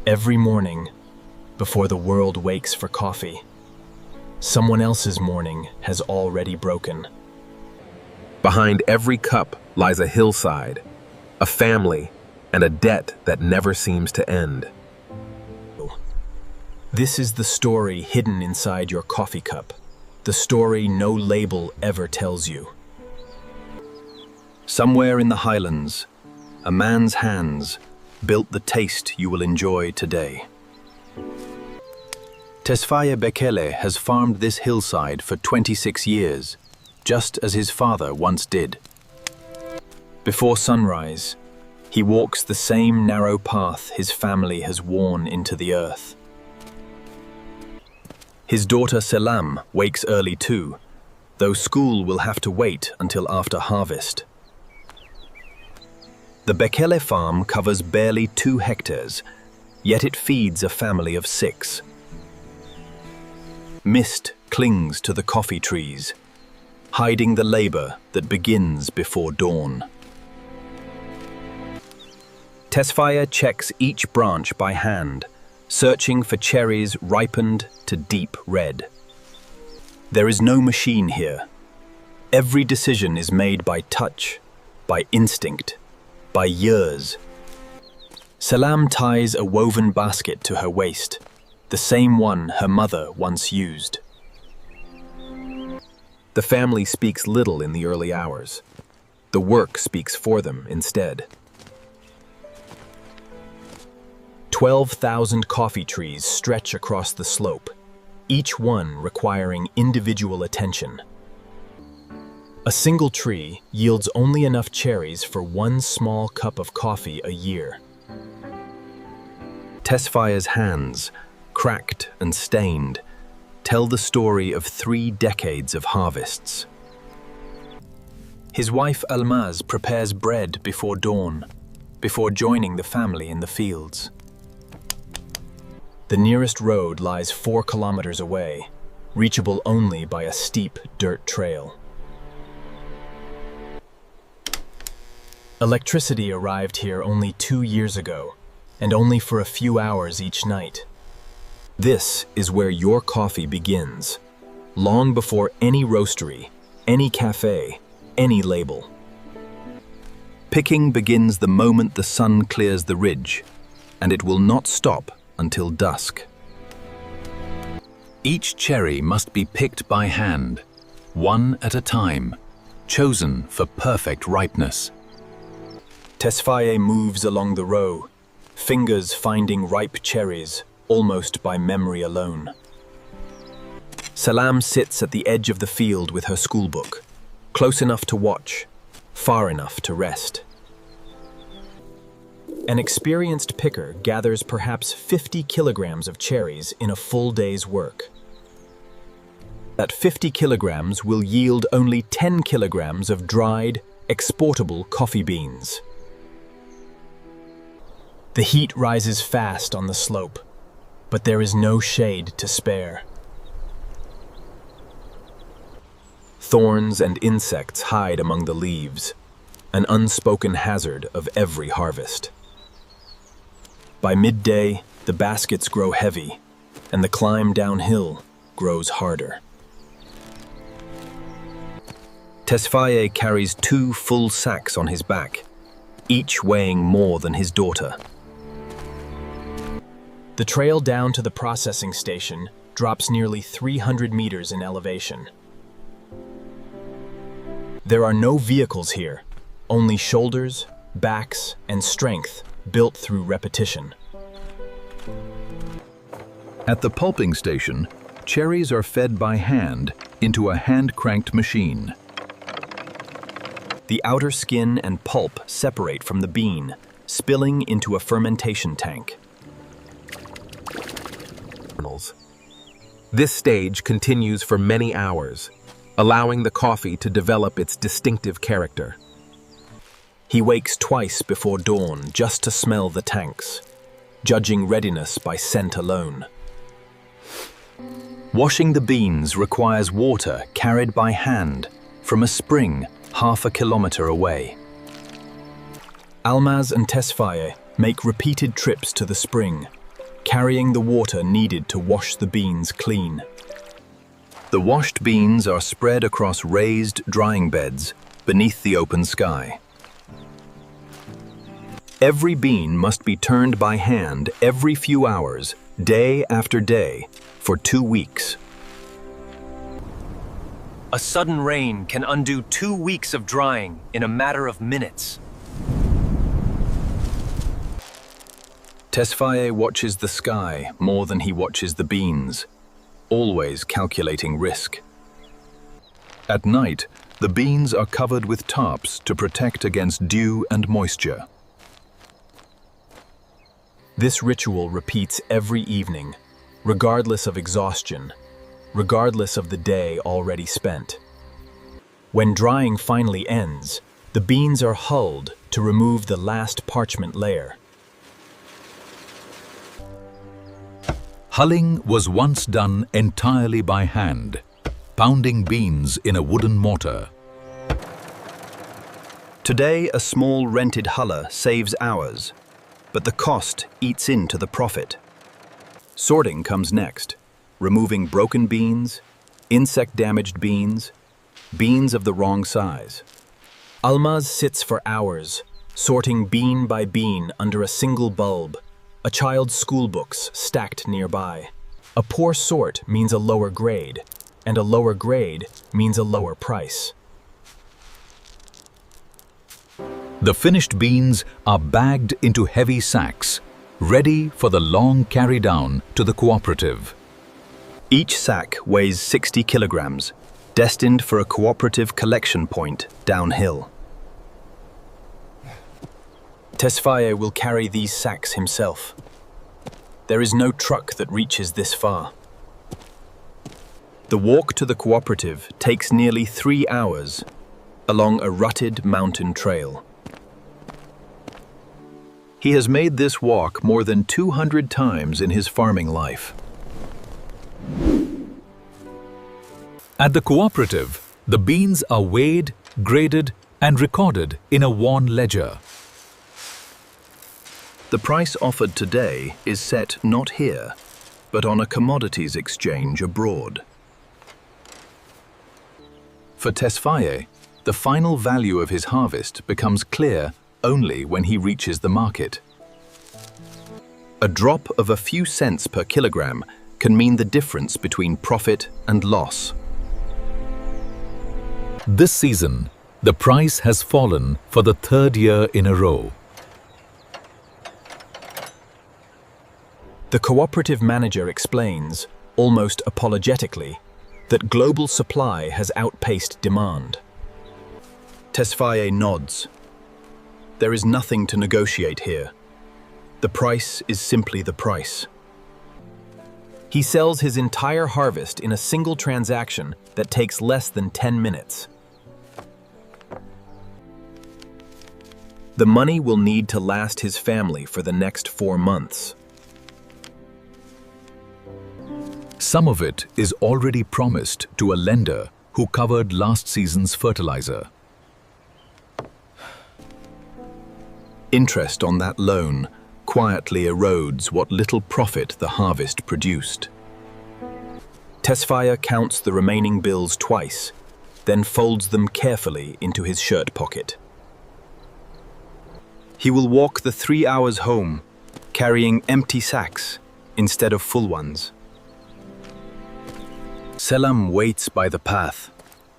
Every morning, before the world wakes for coffee, someone else's morning has already broken. Behind every cup lies a hillside, a family, and a debt that never seems to end. This is the story hidden inside your coffee cup, the story no label ever tells you. Somewhere in the highlands, a man's hands built the taste you will enjoy today. Tesfaye Bekele has farmed this hillside for 26 years, just as his father once did. Before sunrise, he walks the same narrow path his family has worn into the earth. His daughter Selam wakes early too, though school will have to wait until after harvest. The Bekele farm covers barely 2 hectares, yet it feeds a family of 6. Mist clings to the coffee trees, hiding the labor that begins before dawn. Tesfaye checks each branch by hand, searching for cherries ripened to deep red. There is no machine here. Every decision is made by touch, by instinct, by years. Selam ties a woven basket to her waist, the same one her mother once used. The family speaks little in the early hours. The work speaks for them instead. 12,000 coffee trees stretch across the slope, each one requiring individual attention. A single tree yields only enough cherries for 1 small cup of coffee a year. Tesfaye's hands, cracked and stained, tell the story of 3 decades of harvests. His wife Almaz prepares bread before dawn, before joining the family in the fields. The nearest road lies 4 kilometers away, reachable only by a steep dirt trail. Electricity arrived here only 2 years ago, and only for a few hours each night. This is where your coffee begins, long before any roastery, any cafe, any label. Picking begins the moment the sun clears the ridge, and it will not stop until dusk. Each cherry must be picked by hand, one at a time, chosen for perfect ripeness. Tesfaye moves along the row, fingers finding ripe cherries almost by memory alone. Selam sits at the edge of the field with her schoolbook, close enough to watch, far enough to rest. An experienced picker gathers perhaps 50 kilograms of cherries in a full day's work. That 50 kilograms will yield only 10 kilograms of dried, exportable coffee beans. The heat rises fast on the slope, but there is no shade to spare. Thorns and insects hide among the leaves, an unspoken hazard of every harvest. By midday, the baskets grow heavy, and the climb downhill grows harder. Tesfaye carries 2 full sacks on his back, each weighing more than his daughter. The trail down to the processing station drops nearly 300 meters in elevation. There are no vehicles here, only shoulders, backs, and strength built through repetition. At the pulping station, cherries are fed by hand into a hand-cranked machine. The outer skin and pulp separate from the bean, spilling into a fermentation tank. This stage continues for many hours, allowing the coffee to develop its distinctive character. He wakes twice before dawn just to smell the tanks, judging readiness by scent alone. Washing the beans requires water carried by hand from a spring half a kilometer away. Almaz and Tesfaye make repeated trips to the spring, carrying the water needed to wash the beans clean. The washed beans are spread across raised drying beds beneath the open sky. Every bean must be turned by hand every few hours, day after day, for 2 weeks. A sudden rain can undo 2 weeks of drying in a matter of minutes. Tesfaye watches the sky more than he watches the beans, always calculating risk. At night, the beans are covered with tarps to protect against dew and moisture. This ritual repeats every evening, regardless of exhaustion, regardless of the day already spent. When drying finally ends, the beans are hulled to remove the last parchment layer. Hulling was once done entirely by hand, pounding beans in a wooden mortar. Today, a small rented huller saves hours, but the cost eats into the profit. Sorting comes next, removing broken beans, insect-damaged beans, beans of the wrong size. Almaz sits for hours, sorting bean by bean under a single bulb, a child's school books stacked nearby. A poor sort means a lower grade, and a lower grade means a lower price. The finished beans are bagged into heavy sacks, ready for the long carry down to the cooperative. Each sack weighs 60 kilograms, destined for a cooperative collection point downhill. Tesfaye will carry these sacks himself. There is no truck that reaches this far. The walk to the cooperative takes nearly 3 hours along a rutted mountain trail. He has made this walk more than 200 times in his farming life. At the cooperative, the beans are weighed, graded, and recorded in a worn ledger. The price offered today is set not here, but on a commodities exchange abroad. For Tesfaye, the final value of his harvest becomes clear only when he reaches the market. A drop of a few cents per kilogram can mean the difference between profit and loss. This season, the price has fallen for the 3rd year in a row. The cooperative manager explains, almost apologetically, that global supply has outpaced demand. Tesfaye nods. There is nothing to negotiate here. The price is simply the price. He sells his entire harvest in a single transaction that takes less than 10 minutes. The money will need to last his family for the next 4 months. Some of it is already promised to a lender who covered last season's fertilizer. Interest on that loan quietly erodes what little profit the harvest produced. Tesfaye counts the remaining bills twice, then folds them carefully into his shirt pocket. He will walk the 3 hours home, carrying empty sacks instead of full ones. Selam waits by the path,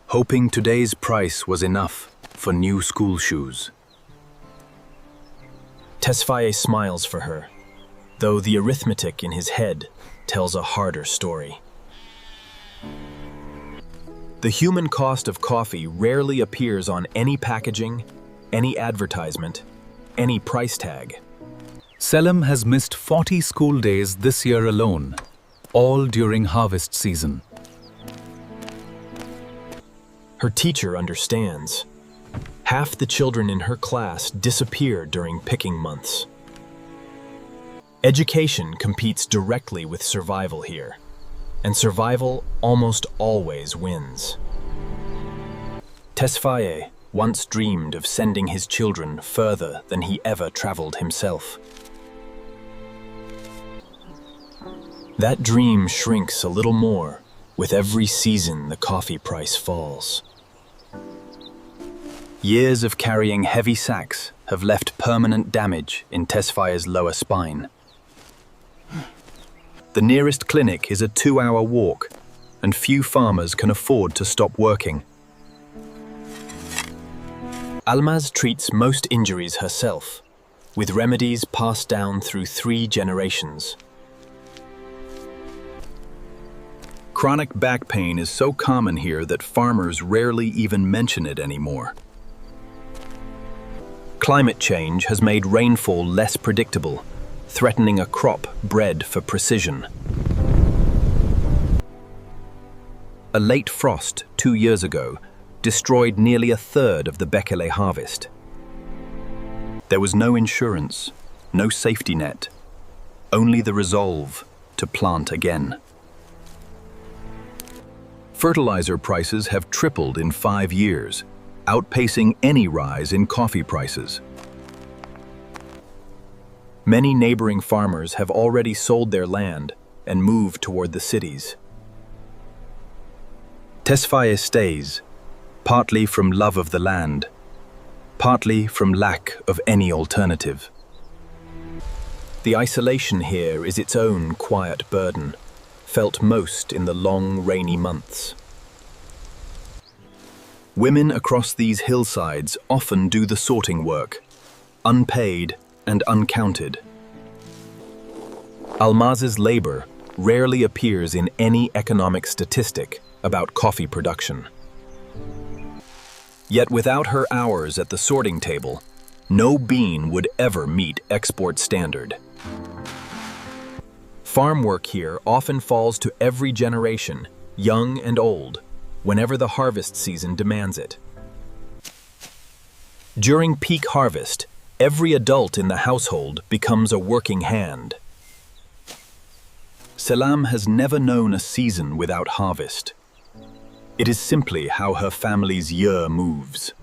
hoping today's price was enough for new school shoes. Tesfaye smiles for her, though the arithmetic in his head tells a harder story. The human cost of coffee rarely appears on any packaging, any advertisement, any price tag. Selam has missed 40 school days this year alone, all during harvest season. Her teacher understands. Half the children in her class disappear during picking months. Education competes directly with survival here, and survival almost always wins. Tesfaye once dreamed of sending his children further than he ever traveled himself. That dream shrinks a little more with every season the coffee price falls. Years of carrying heavy sacks have left permanent damage in Tesfaye's lower spine. The nearest clinic is a 2-hour walk, and few farmers can afford to stop working. Almaz treats most injuries herself, with remedies passed down through 3 generations. Chronic back pain is so common here that farmers rarely even mention it anymore. Climate change has made rainfall less predictable, threatening a crop bred for precision. A late frost 2 years ago destroyed nearly a third of the Bekele harvest. There was no insurance, no safety net, only the resolve to plant again. Fertilizer prices have tripled in 5 years, outpacing any rise in coffee prices. Many neighboring farmers have already sold their land and moved toward the cities. Tesfaye stays, partly from love of the land, partly from lack of any alternative. The isolation here is its own quiet burden, felt most in the long, rainy months. Women across these hillsides often do the sorting work, unpaid and uncounted. Almaz's labor rarely appears in any economic statistic about coffee production. Yet without her hours at the sorting table, no bean would ever meet export standard. Farm work here often falls to every generation, young and old, whenever the harvest season demands it. During peak harvest, every adult in the household becomes a working hand. Selam has never known a season without harvest. It is simply how her family's year moves.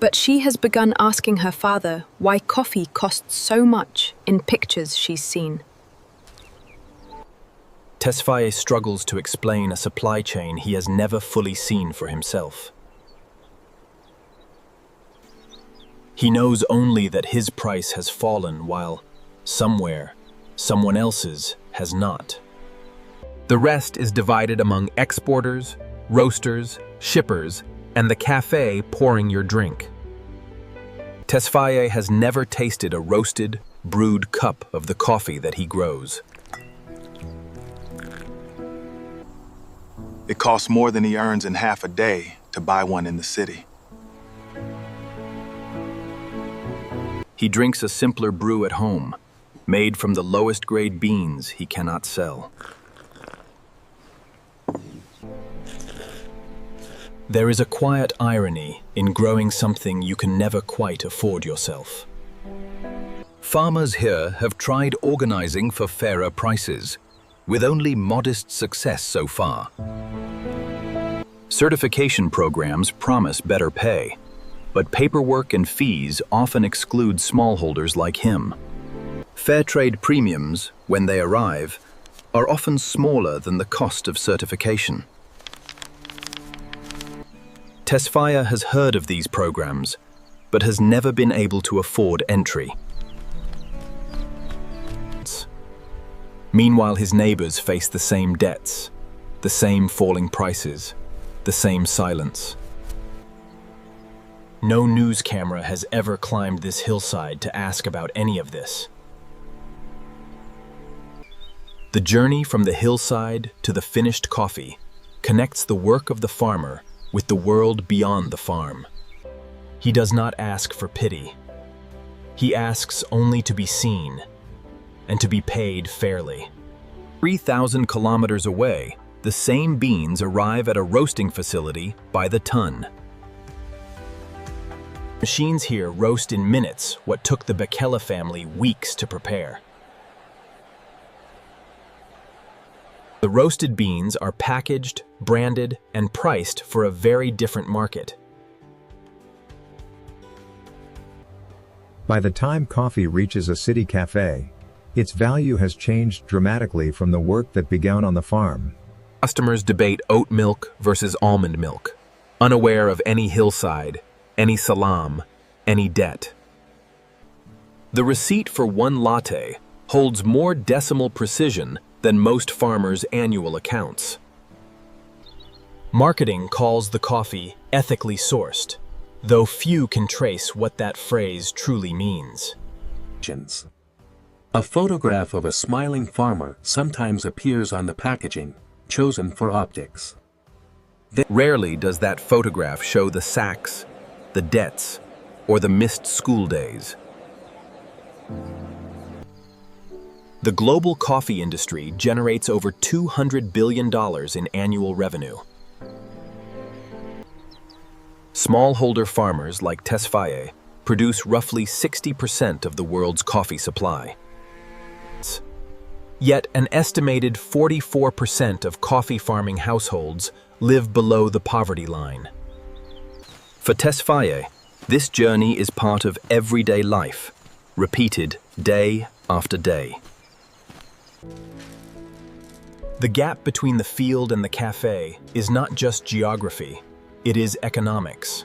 But she has begun asking her father why coffee costs so much in pictures she's seen. Tesfaye struggles to explain a supply chain he has never fully seen for himself. He knows only that his price has fallen while, somewhere, someone else's has not. The rest is divided among exporters, roasters, shippers, and the cafe pouring your drink. Tesfaye has never tasted a roasted, brewed cup of the coffee that he grows. It costs more than he earns in half a day to buy one in the city. He drinks a simpler brew at home, made from the lowest grade beans he cannot sell. There is a quiet irony in growing something you can never quite afford yourself. Farmers here have tried organizing for fairer prices, with only modest success so far. Certification programs promise better pay, but paperwork and fees often exclude smallholders like him. Fair trade premiums, when they arrive, are often smaller than the cost of certification. Tesfaye has heard of these programs, but has never been able to afford entry. Meanwhile, his neighbors face the same debts, the same falling prices, the same silence. No news camera has ever climbed this hillside to ask about any of this. The journey from the hillside to the finished coffee connects the work of the farmer with the world beyond the farm. He does not ask for pity. He asks only to be seen and to be paid fairly. 3,000 kilometers away, the same beans arrive at a roasting facility by the ton. Machines here roast in minutes what took the Bekele family weeks to prepare. The roasted beans are packaged, branded, and priced for a very different market. By the time coffee reaches a city cafe, Its value has changed dramatically from the work that began on the farm. Customers debate oat milk versus almond milk, unaware of any hillside, any salam, any debt. The receipt for one latte holds more decimal precision than most farmers' annual accounts. Marketing calls the coffee ethically sourced, though few can trace what that phrase truly means. A photograph of a smiling farmer sometimes appears on the packaging, chosen for optics. Rarely does that photograph show the sacks, the debts, or the missed school days. The global coffee industry generates over $200 billion in annual revenue. Smallholder farmers like Tesfaye produce roughly 60% of the world's coffee supply. Yet an estimated 44% of coffee farming households live below the poverty line. For Tesfaye, this journey is part of everyday life, repeated day after day. The gap between the field and the cafe is not just geography, it is economics.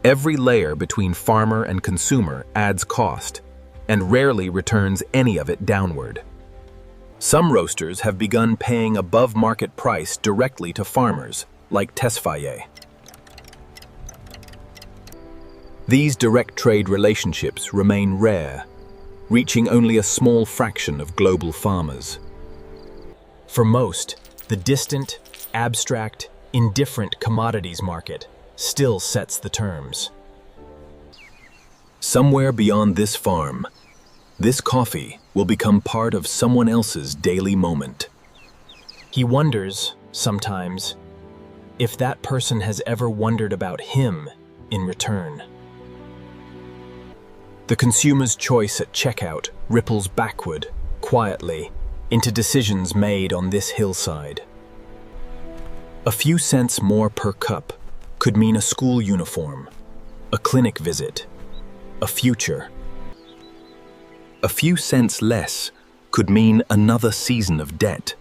Every layer between farmer and consumer adds cost, and rarely returns any of it downward. Some roasters have begun paying above market price directly to farmers, like Tesfaye. These direct trade relationships remain rare, reaching only a small fraction of global farmers. For most, the distant, abstract, indifferent commodities market still sets the terms. Somewhere beyond this farm, this coffee will become part of someone else's daily moment. He wonders, sometimes, if that person has ever wondered about him in return. The consumer's choice at checkout ripples backward, quietly, into decisions made on this hillside. A few cents more per cup could mean a school uniform, a clinic visit, a future. A few cents less could mean another season of debt,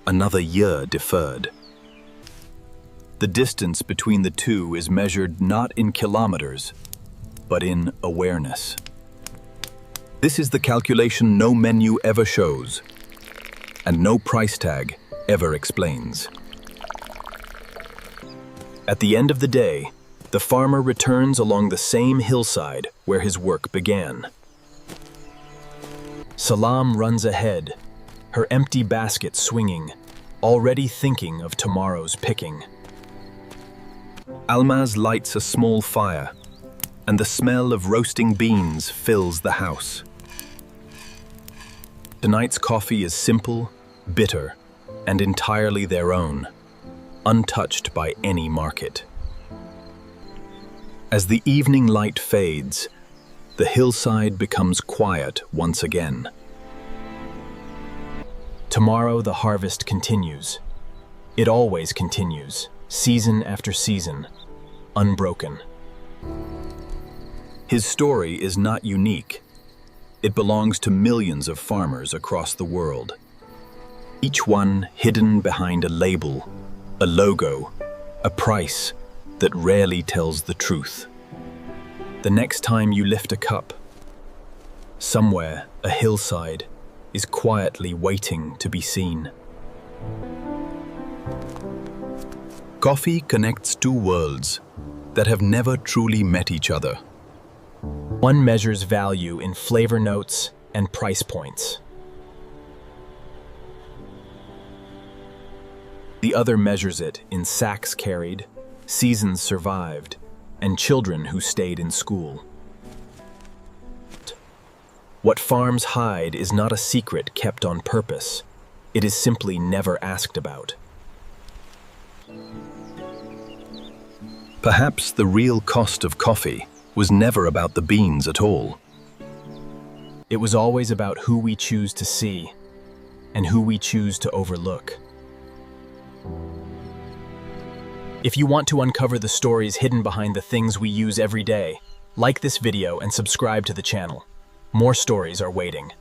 another year deferred. The distance between the two is measured not in kilometers, but in awareness. This is the calculation no menu ever shows, and no price tag ever explains. At the end of the day, the farmer returns along the same hillside where his work began. Salam runs ahead, her empty basket swinging, already thinking of tomorrow's picking. Almaz lights a small fire, and the smell of roasting beans fills the house. Tonight's coffee is simple, bitter, and entirely their own, untouched by any market. As the evening light fades, the hillside becomes quiet once again. Tomorrow the harvest continues. It always continues, season after season, unbroken. His story is not unique. It belongs to millions of farmers across the world, each one hidden behind a label, a logo, a price that rarely tells the truth. The next time you lift a cup, somewhere a hillside is quietly waiting to be seen. Coffee connects two worlds that have never truly met each other. One measures value in flavor notes and price points. The other measures it in sacks carried, seasons survived, and children who stayed in school. What farms hide is not a secret kept on purpose. It is simply never asked about. Perhaps the real cost of coffee was never about the beans at all. It was always about who we choose to see and who we choose to overlook. If you want to uncover the stories hidden behind the things we use every day, like this video and subscribe to the channel. More stories are waiting.